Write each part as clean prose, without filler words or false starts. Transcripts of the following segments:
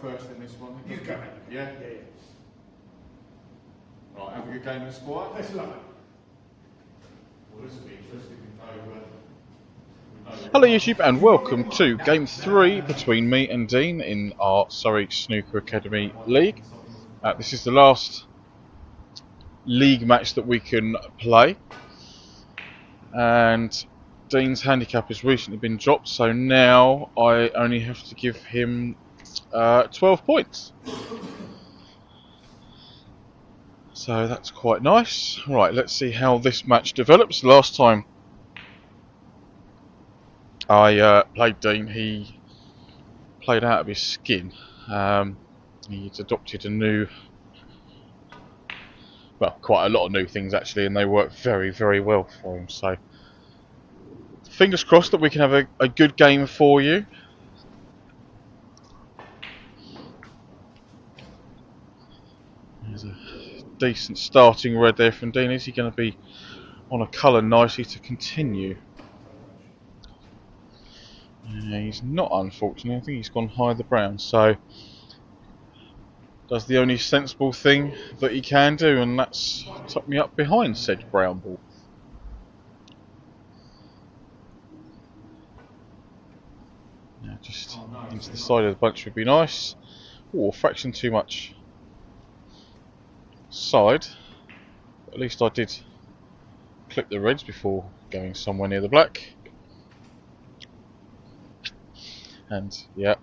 first in this one. You go. Yeah? Yeah. Right, have a good game of sport. That's lovely. Well, this will be interesting with no... Hello YouTube and welcome to Game 3 between me and Dean in our Surrey Snooker Academy League. This is the last league match that we can play, and Dean's handicap has recently been dropped, so now I only have to give him 12 points. So that's quite nice. Right, let's see how this match develops. Last time I played Dean, he played out of his skin. He's adopted a new, well, quite a lot of new things actually, and they work very, very well for him. So fingers crossed that we can have a good game for you. There's a decent starting red there from Dean. Is he going to be on a colour nicely to continue? Yeah, he's not, unfortunately. I think he's gone high the brown, so does the only sensible thing that he can do, and that's tuck me up behind said brown ball. Now just into the side of the bunch would be nice. Oh, a fraction too much side. But at least I did clip the reds before going somewhere near the black. And yeah,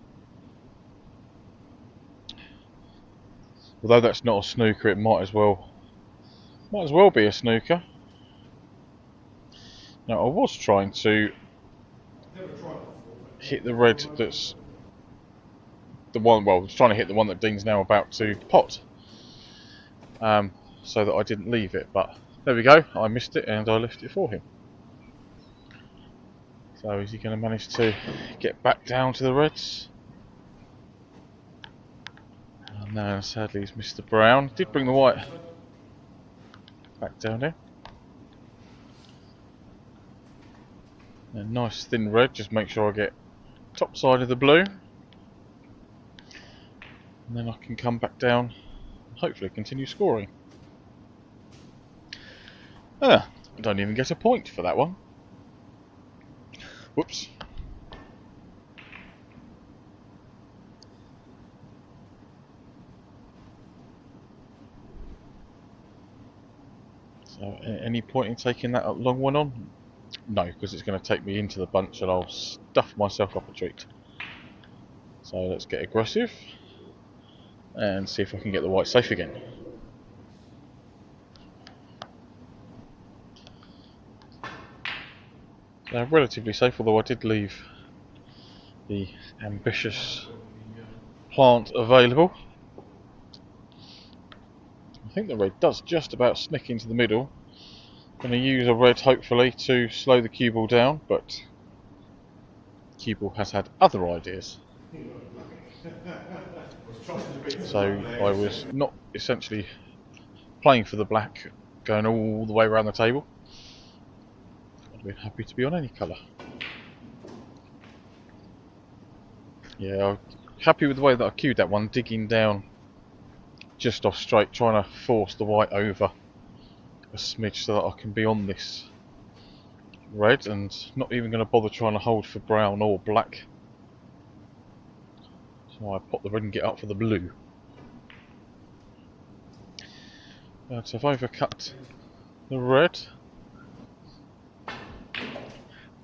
although that's not a snooker, it might as well be a snooker. Now I was trying to hit the red that's the one. Well, I was trying to hit the one that Dean's now about to pot, so that I didn't leave it. But there we go. I missed it and I left it for him. So is he going to manage to get back down to the reds? No, sadly he's missed the brown. Did bring the white back down there. A nice thin red, just make sure I get top side of the blue. And then I can come back down and hopefully continue scoring. I don't even get a point for that one. Whoops. So, any point in taking that long one on? No, because it's going to take me into the bunch and I'll stuff myself up a treat. So let's get aggressive and see if I can get the white safe again. Relatively safe, although I did leave the ambitious plant available. I think the red does just about sneak into the middle. Going to use a red hopefully to slow the cue ball down, but cue ball has had other ideas. So I was not essentially playing for the black, going all the way around the table. I'd been happy to be on any colour. Yeah, I'm happy with the way that I cued that one, digging down just off straight, trying to force the white over a smidge so that I can be on this red, and not even going to bother trying to hold for brown or black. So I pop the red and get up for the blue. But I've overcut the red.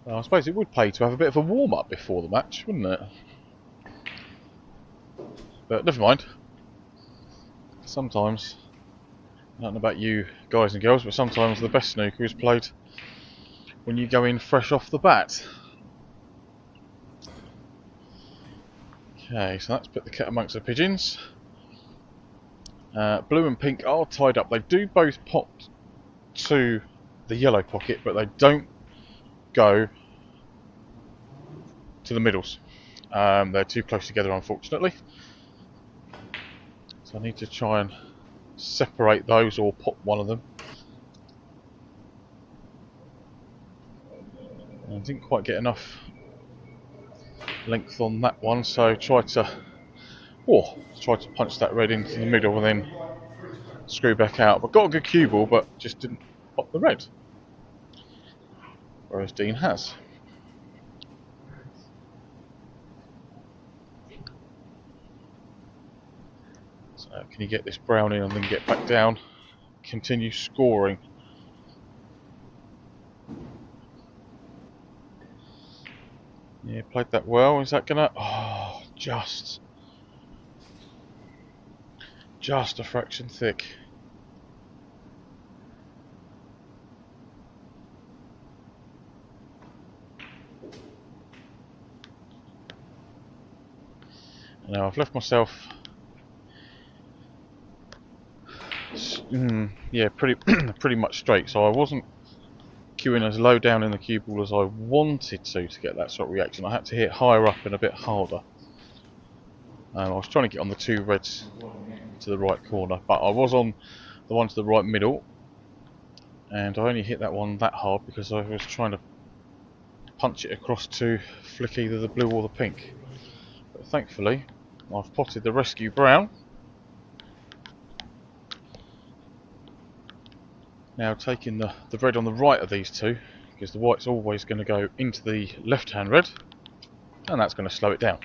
Well, I suppose it would pay to have a bit of a warm-up before the match, wouldn't it? But never mind. Sometimes, I don't know about you guys and girls, but sometimes the best snooker is played when you go in fresh off the bat. Okay, so that's put the cat amongst the pigeons. Blue and pink are tied up. They do both pop to the yellow pocket, but they don't go to the middles. They're too close together, unfortunately. So I need to try and separate those or pop one of them. I didn't quite get enough length on that one, so try to Oh, tried to punch that red into the middle and then screw back out. But got a good cue ball, but just didn't pop the red. Whereas Dean has. So can you get this brown in and then get back down? Continue scoring. Yeah, played that well. Is that gonna... Oh, just a fraction thick. Now I've left myself, yeah, pretty much straight. So I wasn't queuing as low down in the cue ball as I wanted to get that sort of reaction. I had to hit higher up and a bit harder. I was trying to get on the two reds to the right corner, but I was on the one to the right middle, and I only hit that one that hard because I was trying to punch it across to flick either the blue or the pink. But thankfully, I've potted the rescue brown. Now taking the red on the right of these two, because the white's always going to go into the left-hand red, and that's going to slow it down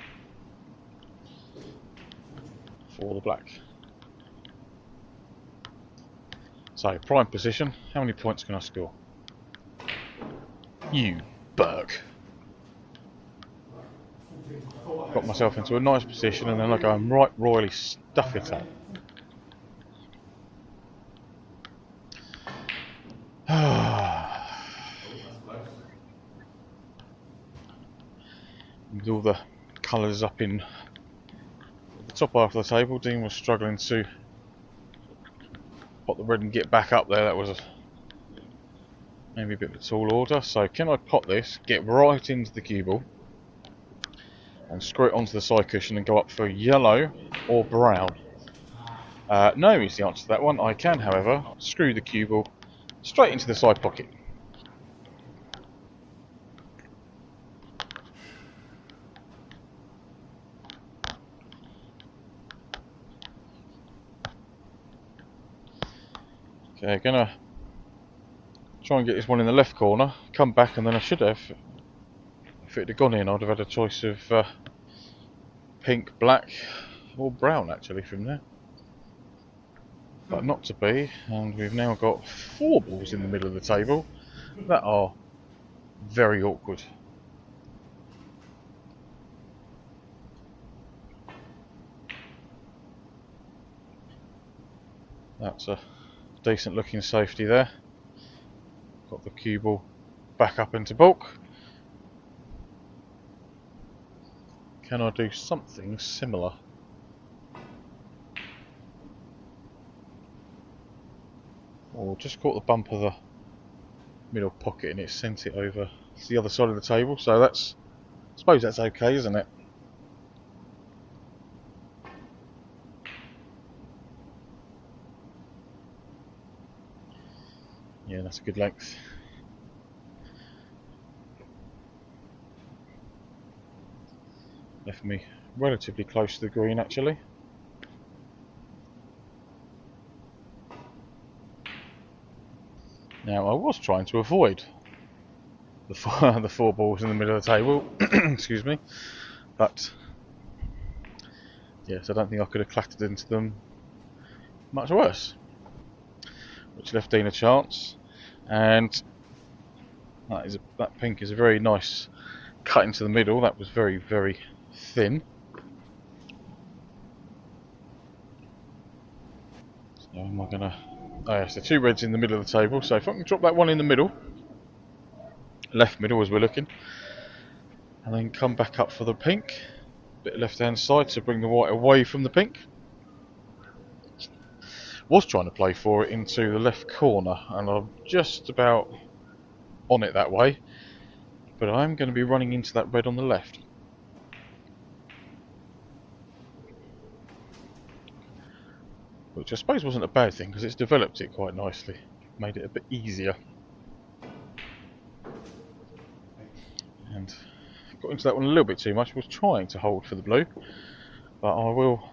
for the black. So, prime position, how many points can I score? You Burke. Got myself into a nice position and then I go and right royally stuff it up. With all the colours up in the top half of the table, Dean was struggling to pot the red and get back up there. That was maybe a bit of a tall order. So can I pot this, get right into the cue ball and screw it onto the side cushion and go up for yellow or brown? No is the answer to that one. I can, however, screw the cue ball straight into the side pocket. Okay, gonna try and get this one in the left corner, come back, and then I should have, if it had gone in, I'd have had a choice of pink, black, or brown actually from there. But not to be, and we've now got 4 balls in the middle of the table that are very awkward. That's a decent looking safety there. Got the cue ball back up into bulk. Can I do something similar? Or just caught the bump of the middle pocket and it sent it over to the other side of the table, so that's, I suppose that's okay, isn't it? Yeah, that's a good length. Left me relatively close to the green actually. Now I was trying to avoid the the 4 balls in the middle of the table, excuse me, but yes, I don't think I could have clattered into them much worse, which left Dean a chance. And that pink is a very nice cut into the middle. That was very, very thin. So am I gonna... Oh yes, the 2 reds in the middle of the table, so if I can drop that one in the middle, left middle as we're looking, and then come back up for the pink, bit of left hand side to bring the white away from the pink. Was trying to play for it into the left corner, and I'm just about on it that way, but I'm going to be running into that red on the left. Which I suppose wasn't a bad thing, because it's developed it quite nicely, made it a bit easier. And got into that one a little bit too much. Was trying to hold for the blue, but I will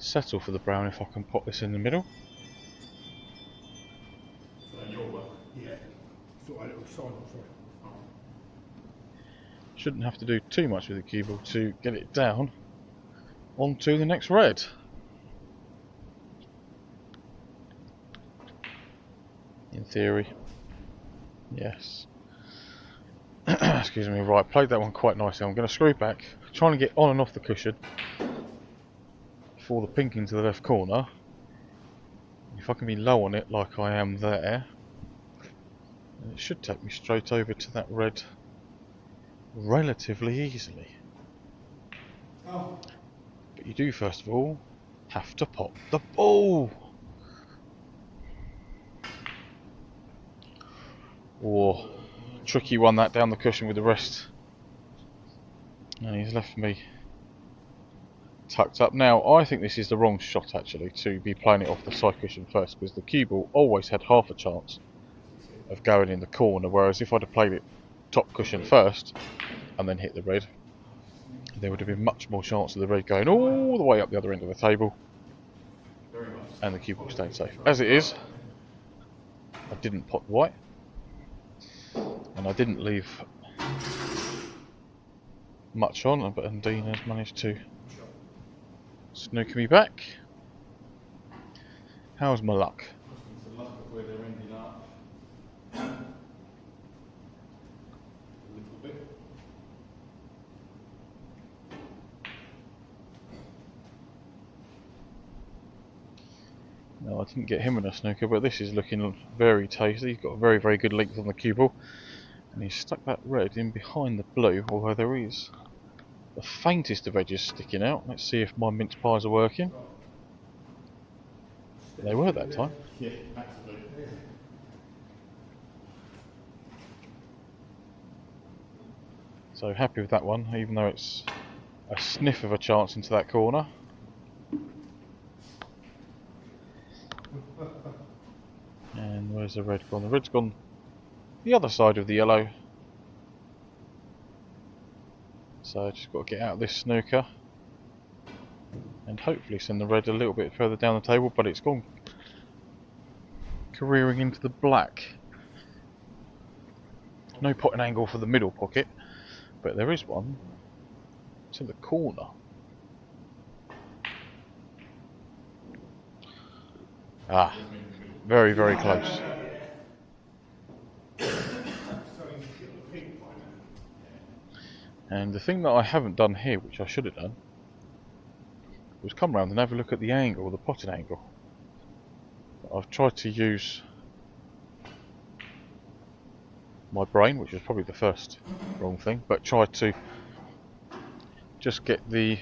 settle for the brown if I can pop this in the middle. So your work. Yeah. Thought I little sign off, sorry. Shouldn't have to do too much with the cue ball to get it down onto the next red. In theory. Yes. Excuse me. Right, played that one quite nicely. I'm going to screw back, trying to get on and off the cushion for the pink into the left corner. If I can be low on it like I am there, then it should take me straight over to that red relatively easily. Oh. But you do first of all have to pop the ball. Or tricky one that down the cushion with the rest. And he's left me tucked up. Now I think this is the wrong shot actually, to be playing it off the side cushion first, because the cue ball always had half a chance of going in the corner, whereas if I'd have played it top cushion first and then hit the red, there would have been much more chance of the red going all the way up the other end of the table and the cue ball staying safe. As it is, I didn't pot white, and I didn't leave much on, but Dean has managed to snooker me back. How's my luck? It's the luck of where they're ending up. A little bit. No, I didn't get him in a snooker, but this is looking very tasty. He's got a very, very good length on the cue ball, and he's stuck that red in behind the blue, although there is the faintest of edges sticking out. Let's see if my mince pies are working. They were that time. Yeah, absolutely. So happy with that one, even though it's a sniff of a chance into that corner. And where's the red gone? The red's gone the other side of the yellow. So just got to get out of this snooker and hopefully send the red a little bit further down the table, but it's gone careering into the black. No potting angle for the middle pocket, but there is one to the corner. Ah, very, very close. And the thing that I haven't done here, which I should have done, was come round and have a look at the angle, the potting angle. I've tried to use my brain, which is probably the first wrong thing, but tried to just get the,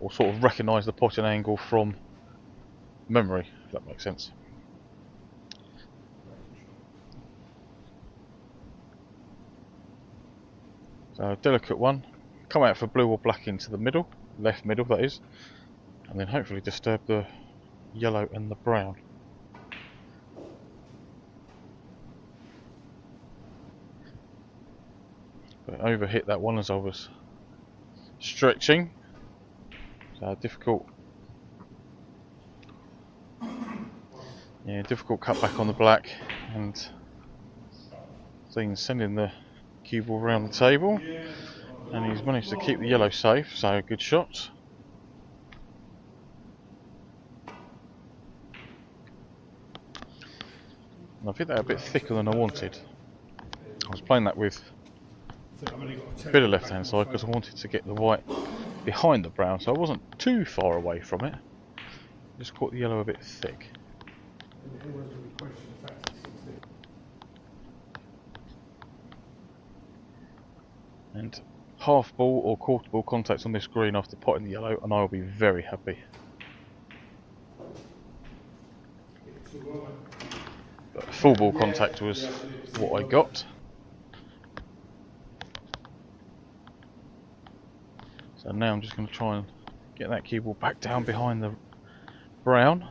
or sort of recognise the potting angle from memory, if that makes sense. So a delicate one, come out for blue or black into the middle, left middle that is, and then hopefully disturb the yellow and the brown. But I overhit that one as I was stretching, so difficult. Yeah, difficult cut back on the black, and Dean's sending the cue ball around the table, and he's managed to keep the yellow safe, so good shot. And I've hit that a bit thicker than I wanted. I was playing that with a bit of left hand side because I wanted to get the white behind the brown, so I wasn't too far away from it. Just caught the yellow a bit thick. And half ball or quarter ball contact on this green after potting the yellow, and I will be very happy. But full ball contact was what I got. So now I'm just going to try and get that cue ball back down behind the brown.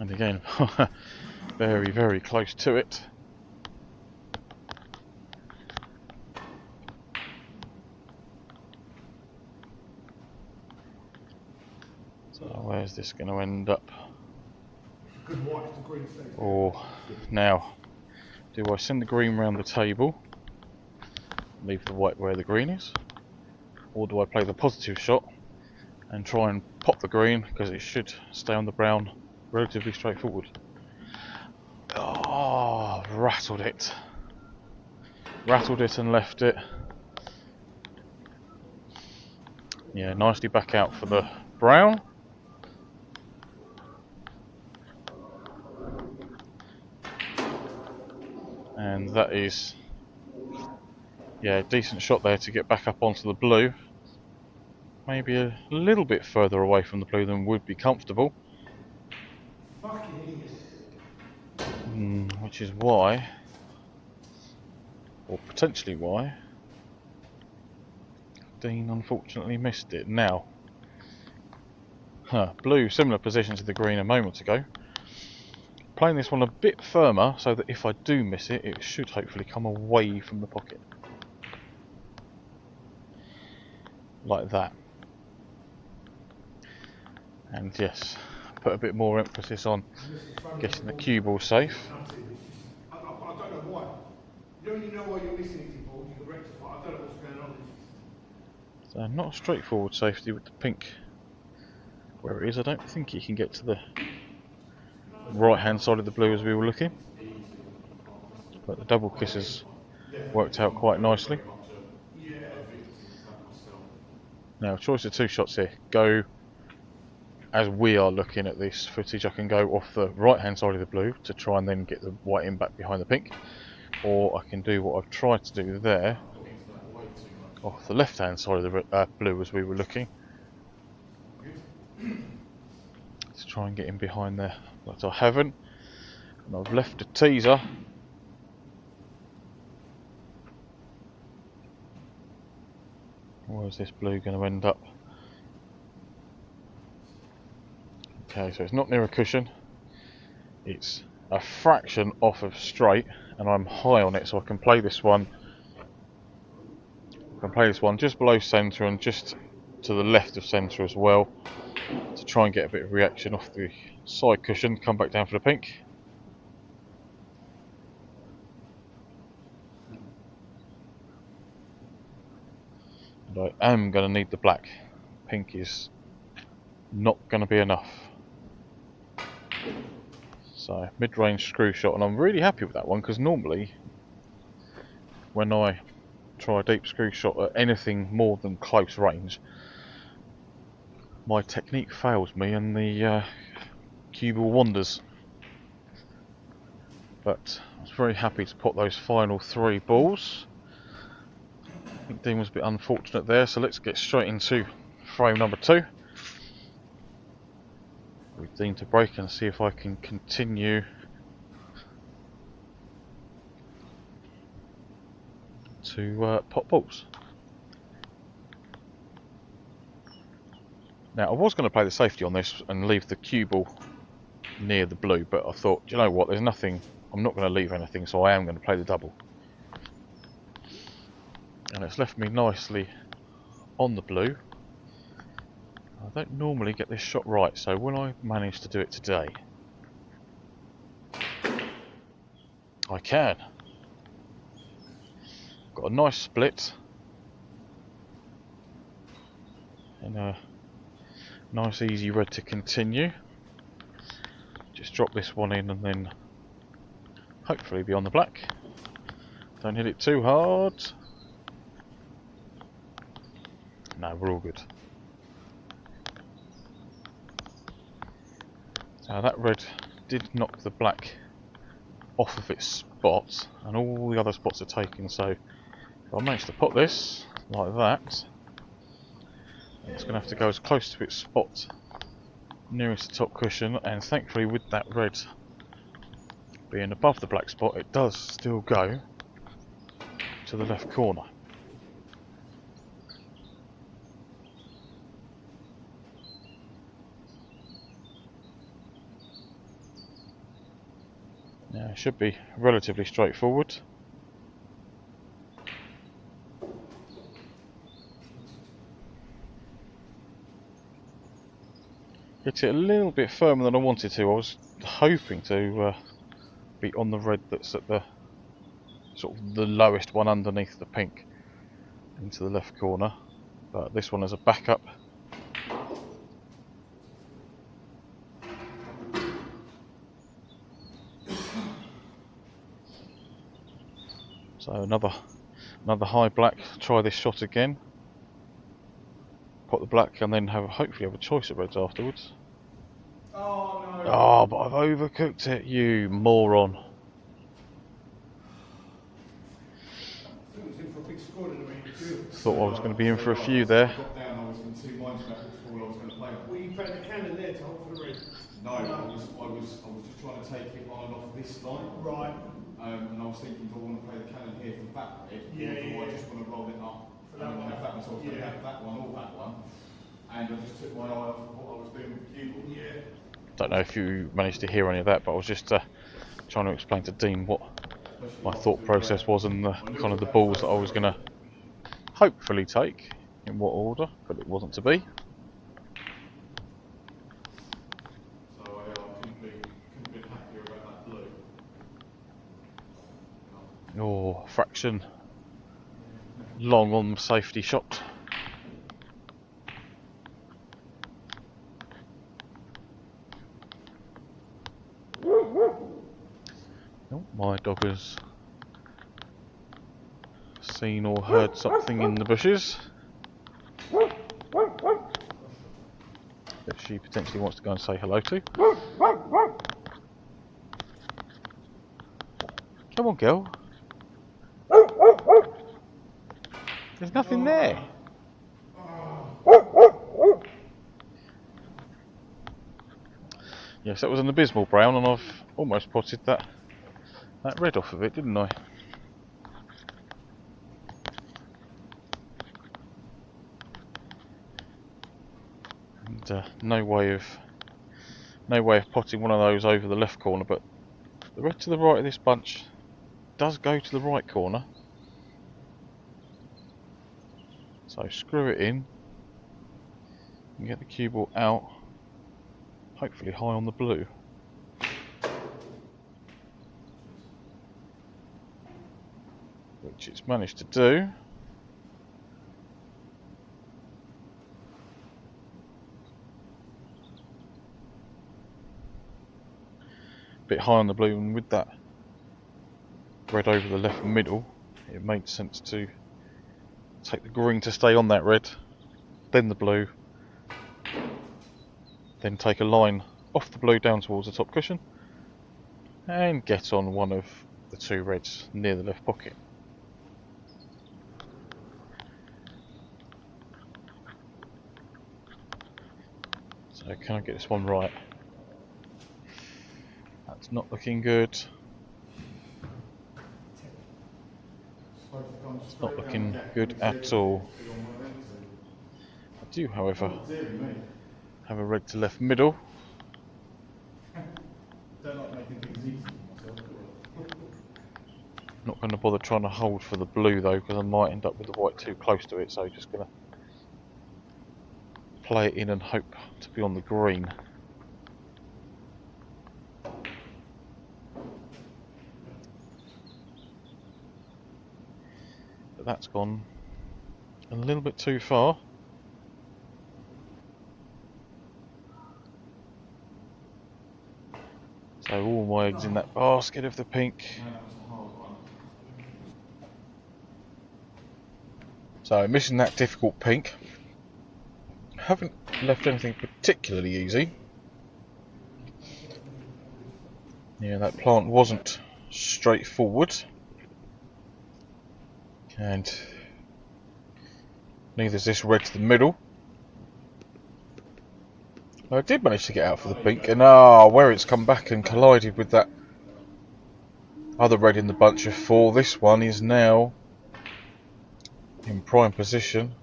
And again, very, very close to it. So where's this going to end up? Good white if the green stays there. Or now, do I send the green round the table, leave the white where the green is, or do I play the positive shot and try and pop the green because it should stay on the brown relatively straightforward? Oh, rattled it. Rattled it and left it. Yeah, nicely back out for the brown. And that is, yeah, a decent shot there to get back up onto the blue. Maybe a little bit further away from the blue than would be comfortable. Fucking idiot. Which is why, or potentially why, Dean unfortunately missed it. Now, blue, similar position to the green a moment ago. Playing this one a bit firmer so that if I do miss it, it should hopefully come away from the pocket. Like that. And yes, put a bit more emphasis on getting the cue ball safe. I don't know why. You know why you're missing it, ball, you can rectify. I don't know what's going on. So not a straightforward safety with the pink where it is. I don't think you can get to the right hand side of the blue as we were looking. But the double kisses worked out quite nicely. Now, choice of two shots here. Go as we are looking at this footage. I can go off the right hand side of the blue to try and then get the white in back behind the pink, or I can do what I've tried to do there off the left hand side of the blue as we were looking to try and get in behind there, but I haven't, and I've left a teaser. Where's this blue going to end up? Okay, so it's not near a cushion, it's a fraction off of straight, and I'm high on it, so I can play this one. I can play this one just below centre and just to the left of centre as well, to try and get a bit of reaction off the side cushion. Come back down for the pink. And I am going to need the black. Pink is not going to be enough. So mid-range screw shot, and I'm really happy with that one because normally when I try a deep screw shot at anything more than close range, my technique fails me and the cue ball wanders. But I was very happy to put those final three balls. I think Dean was a bit unfortunate there, so let's get straight into frame number 2. With Dean to break and see if I can continue to pop balls. Now I was going to play the safety on this and leave the cue ball near the blue, but I thought, do you know what, there's nothing, I'm not going to leave anything, so I am going to play the double. And it's left me nicely on the blue. I don't normally get this shot right, so will I manage to do it today? I can. Got a nice split. And a nice easy red to continue. Just drop this one in and then hopefully be on the black. Don't hit it too hard. No, we're all good. So that red did knock the black off of its spot, and all the other spots are taken, so if I manage to put this like that, it's going to have to go as close to its spot nearest the top cushion, and thankfully with that red being above the black spot, it does still go to the left corner. Now it should be relatively straightforward. Hit it a little bit firmer than I wanted to. I was hoping to be on the red that's at the sort of the lowest one underneath the pink into the left corner, but this one has a backup. So another high black. Try this shot again. Put the black and then hopefully have a choice of reds afterwards. Oh no. Oh, but I've overcooked it, you moron. I think it's in for a big score in a minute too. Thought I was going to be in for a few there. I got down, I was in two minds about which ball I was going to play. Were you playing the cannon there to hope for the red? No, I was just trying to take it on and off this line. Right. And I was thinking, do I want to play the cannon here for that red? Yeah, or do yeah, I just want to roll it up for that one? have that one? So I was going to have that one or that one. And I just took my eye off what I was doing with the cue ball. Yeah. Don't know if you managed to hear any of that, but I was just trying to explain to Dean what my thought process was and the kind of the balls that I was going to hopefully take, in what order, but it wasn't to be. So I couldn't be happier about that blue. Oh, fraction long on the safety shot. Oh, my dog has seen or heard something in the bushes that she potentially wants to go and say hello to. Come on, girl. There's nothing there. Yes, that was an abysmal brown, and I've almost potted that red off of it, didn't I? And no way of potting one of those over the left corner, but the red to the right of this bunch does go to the right corner. So screw it in and get the cue ball out, hopefully high on the blue. Which it's managed to do. Bit high on the blue, and with that red over the left middle, it made sense to take the green to stay on that red, then the blue, then take a line off the blue down towards the top cushion and get on one of the two reds near the left pocket. So can I get this one right? That's not looking good. It's not looking good at all. I do, however, have a red to left middle. Don't like making things easy for myself. Not going to bother trying to hold for the blue though, because I might end up with the white too close to it, so just going to play it in and hope to be on the green. But that's gone a little bit too far. So all my eggs in that basket of the pink. No, that was a hard one. So missing that difficult pink. Haven't left anything particularly easy. Yeah, that plant wasn't straightforward. And neither is this red to the middle. I did manage to get out for the pink, and where it's come back and collided with that other red in the bunch of four, this one is now in prime position.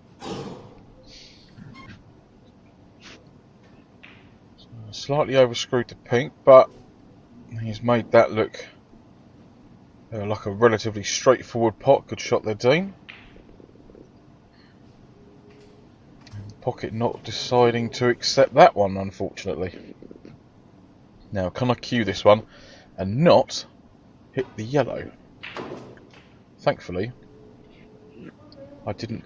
So slightly overscrewed the pink, but he's made that look like a relatively straightforward pot. Good shot there, Dean. pocket not deciding to accept that one, unfortunately. Now, can I cue this one and not hit the yellow? Thankfully, I didn't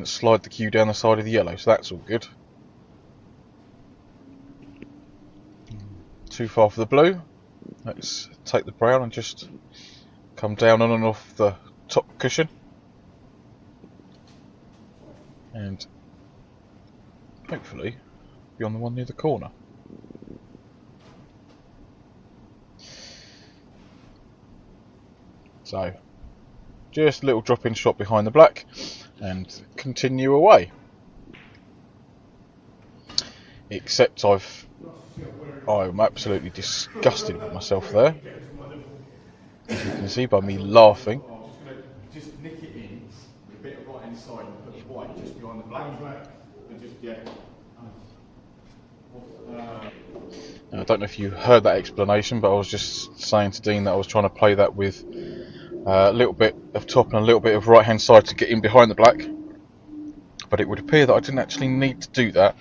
slide the cue down the side of the yellow, so that's all good. Too far for the blue. Let's take the brown and just come down on and off the top cushion. And hopefully be on the one near the corner. So, just a little drop-in shot behind the black and continue away. Except I'm absolutely disgusted with myself there. As you can see by me laughing. I'm just going to just nick it in with a bit of right hand side and put the white just behind the black. And just, yeah. Now, I don't know if you heard that explanation, but I was just saying to Dean that I was trying to play that with a little bit of top and a little bit of right hand side to get in behind the black. But it would appear that I didn't actually need to do that.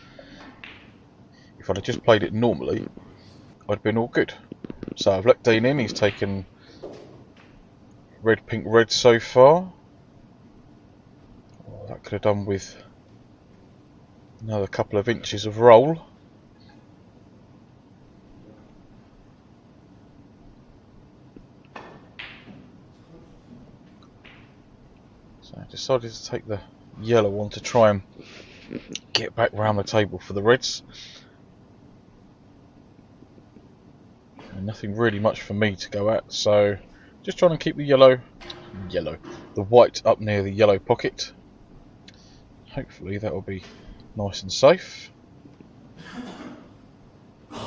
If I'd have just played it normally, I'd have been all good. So I've let Dean in, he's taken red, pink, red so far. Oh, that could have done with another couple of inches of roll. So I decided to take the yellow one to try and get back round the table for the reds. And nothing really much for me to go at, so just trying to keep the the white up near the yellow pocket. Hopefully that will be nice and safe. I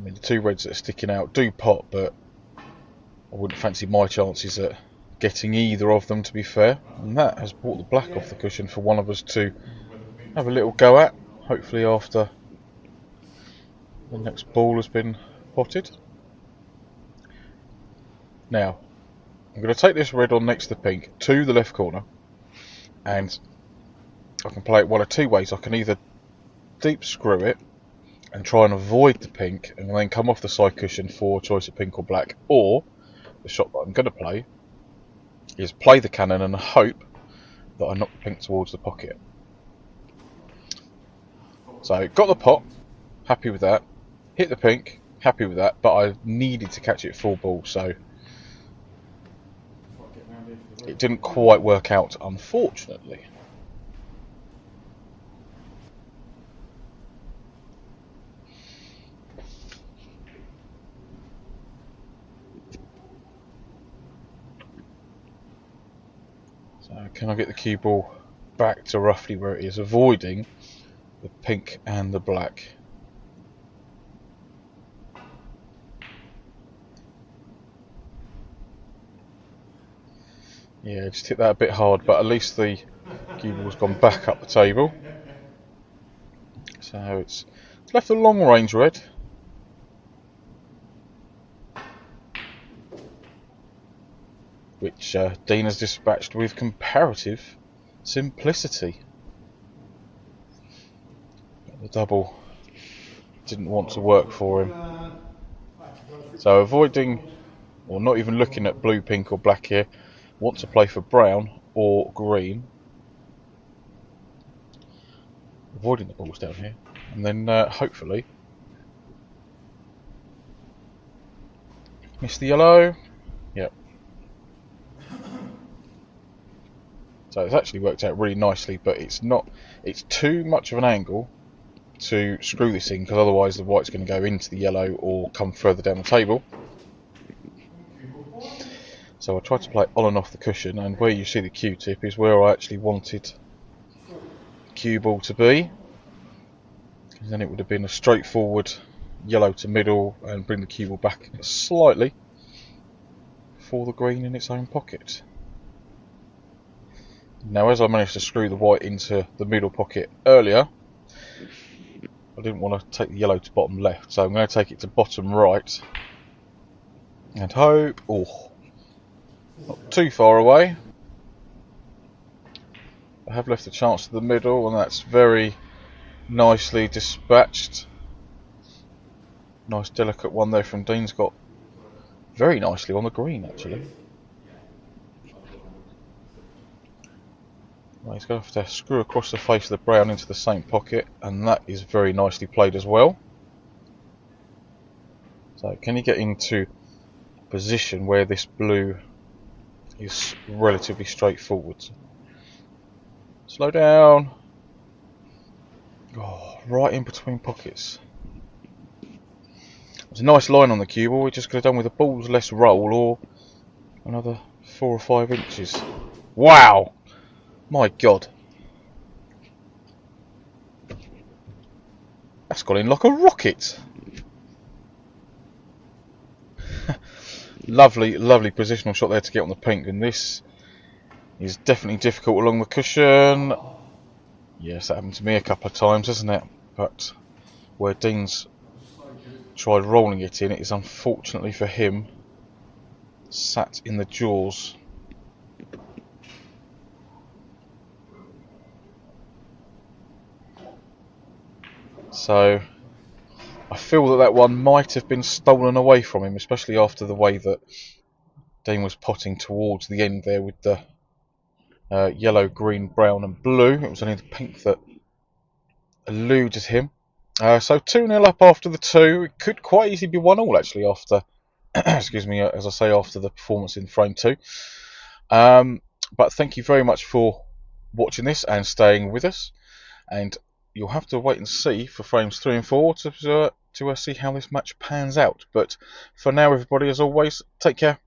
mean, the two reds that are sticking out do pop, but I wouldn't fancy my chances at getting either of them, to be fair. And that has brought the black off the cushion for one of us to have a little go at, hopefully after the next ball has been potted. Now, I'm going to take this red on next to the pink to the left corner, and I can play it one of two ways. I can either deep screw it and try and avoid the pink and then come off the side cushion for a choice of pink or black, or the shot that I'm going to play is play the cannon and hope that I knock the pink towards the pocket. So got the pot, happy with that. Hit the pink, happy with that, but I needed to catch it full ball, so it didn't quite work out, unfortunately. So can I get the cue ball back to roughly where it is, avoiding the pink and the black? Yeah, just hit that a bit hard, but at least the cue ball's gone back up the table. So it's left a long range red. Which Dean has dispatched with comparative simplicity. The double didn't want to work for him. So avoiding, or not even looking at blue, pink or black here, want to play for brown or green. Avoiding the balls down here. And then hopefully miss the yellow. Yep. So it's actually worked out really nicely, but it's too much of an angle to screw this in, because otherwise the white's going to go into the yellow or come further down the table. So I tried to play on and off the cushion, and where you see the Q-tip is where I actually wanted the cue ball to be. And then it would have been a straightforward yellow to middle and bring the cue ball back slightly for the green in its own pocket. Now, as I managed to screw the white into the middle pocket earlier, I didn't want to take the yellow to bottom left, so I'm going to take it to bottom right and hope, not too far away, I have left a chance to the middle, and that's very nicely dispatched. Nice delicate one there from Dean's got very nicely on the green actually. Well, he's going to have to screw across the face of the brown into the same pocket, and that is very nicely played as well. So can you get into a position where this blue is relatively straightforward? Slow down. Oh, right in between pockets. It's a nice line on the cue ball. We just could have done with a ball's less roll or another 4 or 5 inches. Wow! My God. That's gone in like a rocket. Lovely, lovely positional shot there to get on the pink, and this is definitely difficult along the cushion. Yes, that happened to me a couple of times, hasn't it? But where Dean's tried rolling it in, it is unfortunately for him sat in the jaws. So I feel that one might have been stolen away from him, especially after the way that Dean was potting towards the end there with the yellow, green, brown and blue. It was only the pink that eluded him. So 2-0 up after the 2. It could quite easily be 1-1 actually after, excuse me, as I say, after the performance in frame 2. But thank you very much for watching this and staying with us. And you'll have to wait and see for frames 3 and 4 to see how this match pans out. But for now, everybody, as always, take care.